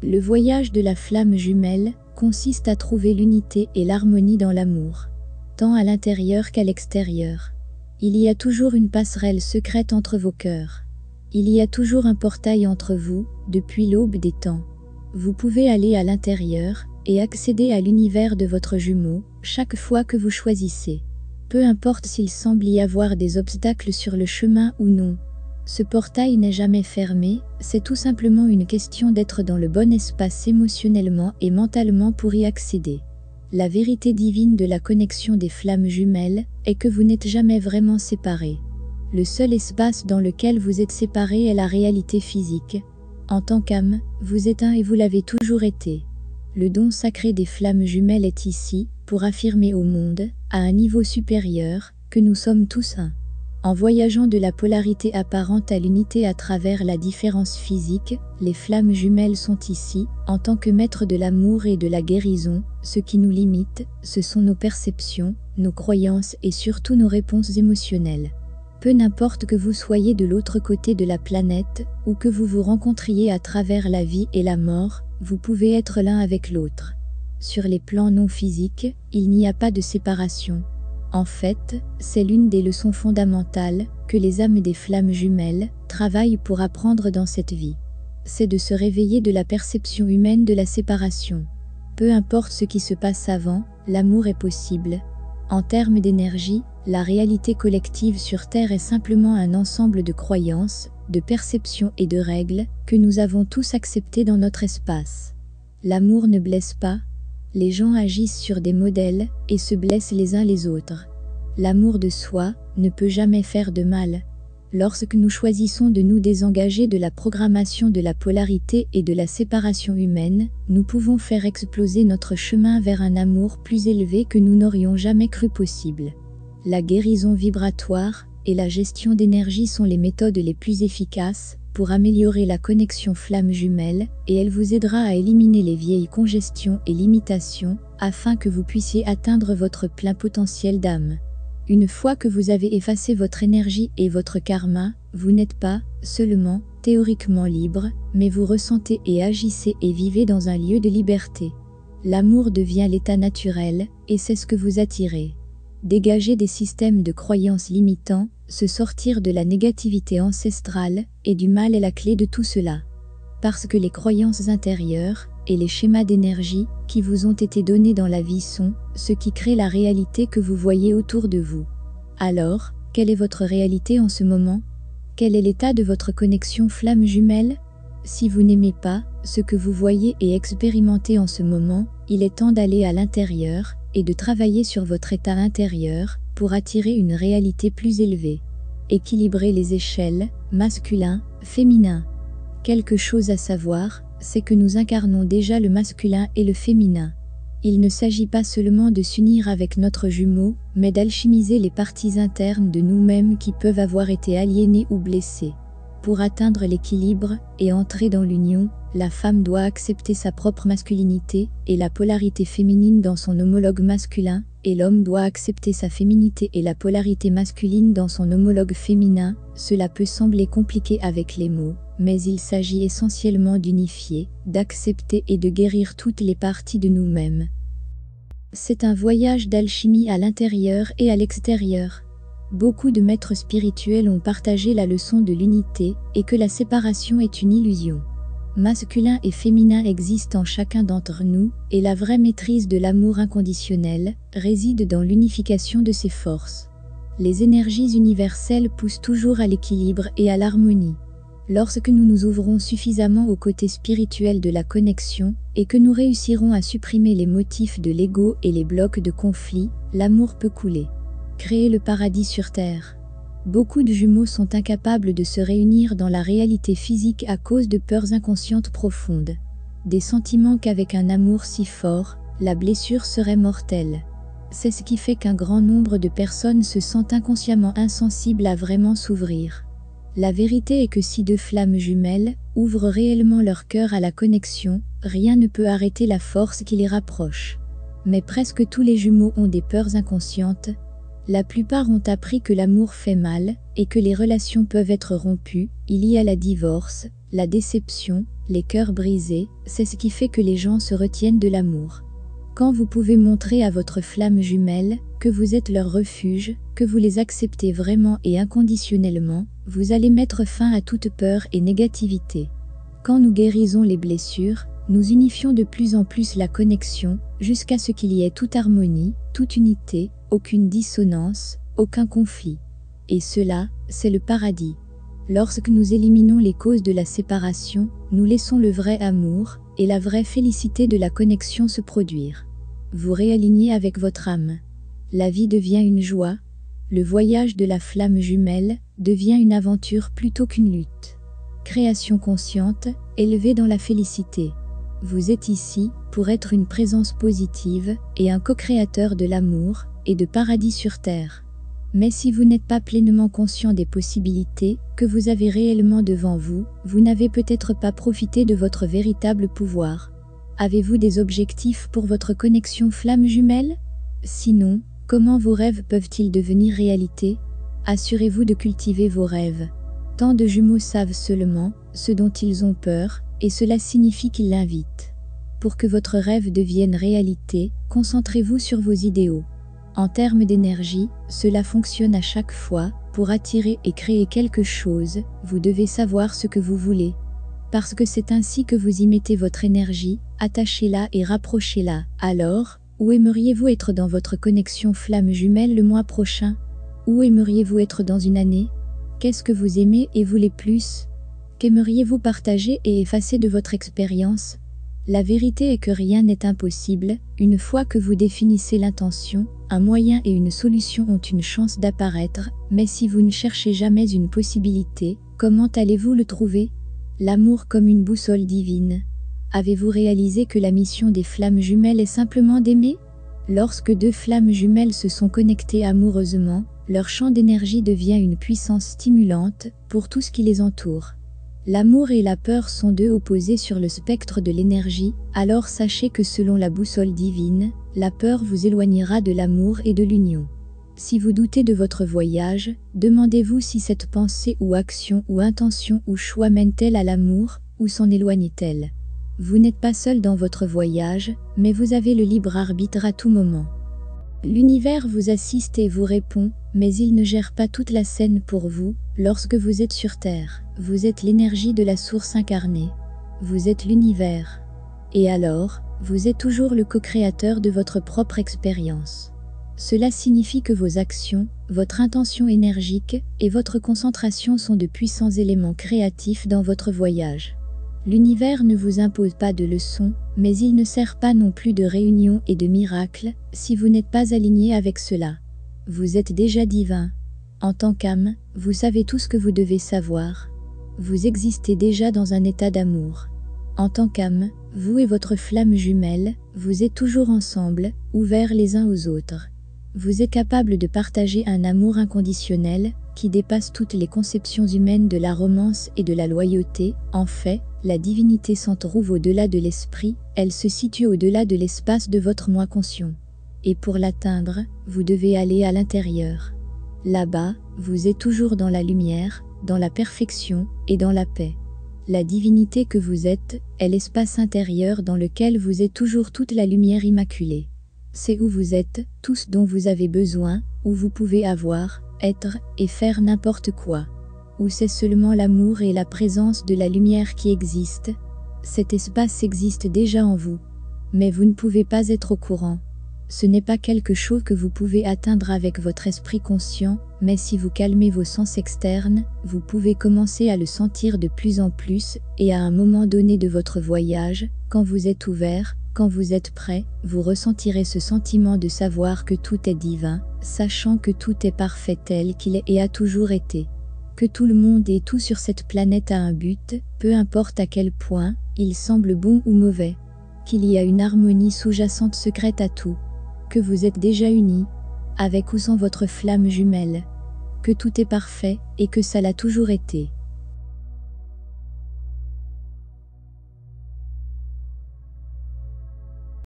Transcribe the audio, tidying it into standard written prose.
Le voyage de la flamme jumelle consiste à trouver l'unité et l'harmonie dans l'amour, tant à l'intérieur qu'à l'extérieur. Il y a toujours une passerelle secrète entre vos cœurs. Il y a toujours un portail entre vous, depuis l'aube des temps. Vous pouvez aller à l'intérieur et accéder à l'univers de votre jumeau chaque fois que vous choisissez. Peu importe s'il semble y avoir des obstacles sur le chemin ou non. Ce portail n'est jamais fermé, c'est tout simplement une question d'être dans le bon espace émotionnellement et mentalement pour y accéder. La vérité divine de la connexion des flammes jumelles est que vous n'êtes jamais vraiment séparés. Le seul espace dans lequel vous êtes séparés est la réalité physique. En tant qu'âme, vous êtes un et vous l'avez toujours été. Le don sacré des flammes jumelles est ici, pour affirmer au monde, à un niveau supérieur, que nous sommes tous un. En voyageant de la polarité apparente à l'unité à travers la différence physique, les flammes jumelles sont ici, en tant que maîtres de l'amour et de la guérison. Ce qui nous limite, ce sont nos perceptions, nos croyances et surtout nos réponses émotionnelles. Peu n'importe que vous soyez de l'autre côté de la planète, ou que vous vous rencontriez à travers la vie et la mort, vous pouvez être l'un avec l'autre. Sur les plans non physiques, il n'y a pas de séparation. En fait, c'est l'une des leçons fondamentales que les âmes des flammes jumelles travaillent pour apprendre dans cette vie. C'est de se réveiller de la perception humaine de la séparation. Peu importe ce qui se passe avant, l'amour est possible. En termes d'énergie, la réalité collective sur Terre est simplement un ensemble de croyances, de perceptions et de règles que nous avons tous acceptées dans notre espace. L'amour ne blesse pas. Les gens agissent sur des modèles et se blessent les uns les autres. L'amour de soi ne peut jamais faire de mal. Lorsque nous choisissons de nous désengager de la programmation de la polarité et de la séparation humaine, nous pouvons faire exploser notre chemin vers un amour plus élevé que nous n'aurions jamais cru possible. La guérison vibratoire et la gestion d'énergie sont les méthodes les plus efficaces pour améliorer la connexion flamme jumelle, et elle vous aidera à éliminer les vieilles congestions et limitations afin que vous puissiez atteindre votre plein potentiel d'âme. Une fois que vous avez effacé votre énergie et votre karma, vous n'êtes pas seulement théoriquement libre, mais vous ressentez et agissez et vivez dans un lieu de liberté. L'amour devient l'état naturel, et c'est ce que vous attirez. Dégager des systèmes de croyances limitants, se sortir de la négativité ancestrale et du mal est la clé de tout cela. Parce que les croyances intérieures et les schémas d'énergie qui vous ont été donnés dans la vie sont ce qui crée la réalité que vous voyez autour de vous. Alors, quelle est votre réalité en ce moment? Quel est l'état de votre connexion flamme jumelle? Si vous n'aimez pas ce que vous voyez et expérimentez en ce moment, il est temps d'aller à l'intérieur et de travailler sur votre état intérieur pour attirer une réalité plus élevée. Équilibrer les échelles, masculin, féminin. Quelque chose à savoir, c'est que nous incarnons déjà le masculin et le féminin. Il ne s'agit pas seulement de s'unir avec notre jumeau, mais d'alchimiser les parties internes de nous-mêmes qui peuvent avoir été aliénées ou blessées. Pour atteindre l'équilibre et entrer dans l'union, la femme doit accepter sa propre masculinité et la polarité féminine dans son homologue masculin, et l'homme doit accepter sa féminité et la polarité masculine dans son homologue féminin. Cela peut sembler compliqué avec les mots, mais il s'agit essentiellement d'unifier, d'accepter et de guérir toutes les parties de nous-mêmes. C'est un voyage d'alchimie à l'intérieur et à l'extérieur. Beaucoup de maîtres spirituels ont partagé la leçon de l'unité et que la séparation est une illusion. Masculin et féminin existent en chacun d'entre nous, et la vraie maîtrise de l'amour inconditionnel réside dans l'unification de ces forces. Les énergies universelles poussent toujours à l'équilibre et à l'harmonie. Lorsque nous nous ouvrons suffisamment au côté spirituel de la connexion, et que nous réussirons à supprimer les motifs de l'ego et les blocs de conflit, l'amour peut couler. Créer le paradis sur Terre. Beaucoup de jumeaux sont incapables de se réunir dans la réalité physique à cause de peurs inconscientes profondes. Des sentiments qu'avec un amour si fort, la blessure serait mortelle. C'est ce qui fait qu'un grand nombre de personnes se sentent inconsciemment insensibles à vraiment s'ouvrir. La vérité est que si deux flammes jumelles ouvrent réellement leur cœur à la connexion, rien ne peut arrêter la force qui les rapproche. Mais presque tous les jumeaux ont des peurs inconscientes. La plupart ont appris que l'amour fait mal et que les relations peuvent être rompues. Il y a la divorce, la déception, Les cœurs brisés, c'est ce qui fait que les gens se retiennent de l'amour. Quand vous pouvez montrer à votre flamme jumelle que vous êtes leur refuge, que vous les acceptez vraiment et inconditionnellement, vous allez mettre fin à toute peur et négativité. Quand nous guérisons les blessures, nous unifions de plus en plus la connexion, jusqu'à ce qu'il y ait toute harmonie, toute unité, aucune dissonance, aucun conflit. Et cela, c'est le paradis. Lorsque nous éliminons les causes de la séparation, nous laissons le vrai amour et la vraie félicité de la connexion se produire. Vous réalignez avec votre âme. La vie devient une joie. Le voyage de la flamme jumelle devient une aventure plutôt qu'une lutte. Création consciente, élevée dans la félicité. Vous êtes ici pour être une présence positive et un co-créateur de l'amour et de paradis sur terre. Mais si vous n'êtes pas pleinement conscient des possibilités que vous avez réellement devant vous, vous n'avez peut-être pas profité de votre véritable pouvoir. Avez-vous des objectifs pour votre connexion flamme jumelle? Sinon, comment vos rêves peuvent-ils devenir réalité? Assurez-vous de cultiver vos rêves. Tant de jumeaux savent seulement ce dont ils ont peur, et cela signifie qu'ils l'invitent. Pour que votre rêve devienne réalité, concentrez-vous sur vos idéaux. En termes d'énergie, cela fonctionne à chaque fois. Pour attirer et créer quelque chose, vous devez savoir ce que vous voulez. Parce que c'est ainsi que vous y mettez votre énergie, attachez-la et rapprochez-la. Alors, où aimeriez-vous être dans votre connexion flamme jumelle le mois prochain? Où aimeriez-vous être dans une année? Qu'est-ce que vous aimez et voulez plus? Qu'aimeriez-vous partager et effacer de votre expérience? La vérité est que rien n'est impossible. Une fois que vous définissez l'intention, un moyen et une solution ont une chance d'apparaître, mais si vous ne cherchez jamais une possibilité, comment allez-vous le trouver? L'amour comme une boussole divine. Avez-vous réalisé que la mission des flammes jumelles est simplement d'aimer? Lorsque deux flammes jumelles se sont connectées amoureusement, leur champ d'énergie devient une puissance stimulante pour tout ce qui les entoure. L'amour et la peur sont deux opposés sur le spectre de l'énergie, alors sachez que selon la boussole divine, la peur vous éloignera de l'amour et de l'union. Si vous doutez de votre voyage, demandez-vous si cette pensée ou action ou intention ou choix mène-t-elle à l'amour, ou s'en éloigne-t-elle. Vous n'êtes pas seul dans votre voyage, mais vous avez le libre arbitre à tout moment. L'univers vous assiste et vous répond, mais il ne gère pas toute la scène pour vous. Lorsque vous êtes sur Terre, vous êtes l'énergie de la source incarnée. Vous êtes l'univers. Et alors, vous êtes toujours le co-créateur de votre propre expérience. Cela signifie que vos actions, votre intention énergique et votre concentration sont de puissants éléments créatifs dans votre voyage. L'univers ne vous impose pas de leçons, mais il ne sert pas non plus de réunions et de miracles, si vous n'êtes pas aligné avec cela. Vous êtes déjà divin. En tant qu'âme, vous savez tout ce que vous devez savoir. Vous existez déjà dans un état d'amour. En tant qu'âme, vous et votre flamme jumelle, vous êtes toujours ensemble, ouverts les uns aux autres. Vous êtes capable de partager un amour inconditionnel, qui dépasse toutes les conceptions humaines de la romance et de la loyauté. En fait, la divinité s'en trouve au-delà de l'esprit, elle se situe au-delà de l'espace de votre moi conscient. Et pour l'atteindre, vous devez aller à l'intérieur. Là-bas, vous êtes toujours dans la lumière, dans la perfection et dans la paix. La divinité que vous êtes est l'espace intérieur dans lequel vous êtes toujours toute la lumière immaculée. C'est où vous êtes, tout ce dont vous avez besoin, où vous pouvez avoir, être et faire n'importe quoi. Où c'est seulement l'amour et la présence de la lumière qui existent. Cet espace existe déjà en vous. Mais vous ne pouvez pas être au courant. Ce n'est pas quelque chose que vous pouvez atteindre avec votre esprit conscient, mais si vous calmez vos sens externes, vous pouvez commencer à le sentir de plus en plus, et à un moment donné de votre voyage, quand vous êtes ouvert, quand vous êtes prêt, vous ressentirez ce sentiment de savoir que tout est divin, sachant que tout est parfait tel qu'il est et a toujours été. Que tout le monde et tout sur cette planète a un but, peu importe à quel point, il semble bon ou mauvais. Qu'il y a une harmonie sous-jacente secrète à tout. Que vous êtes déjà unis, avec ou sans votre flamme jumelle. Que tout est parfait, et que ça l'a toujours été.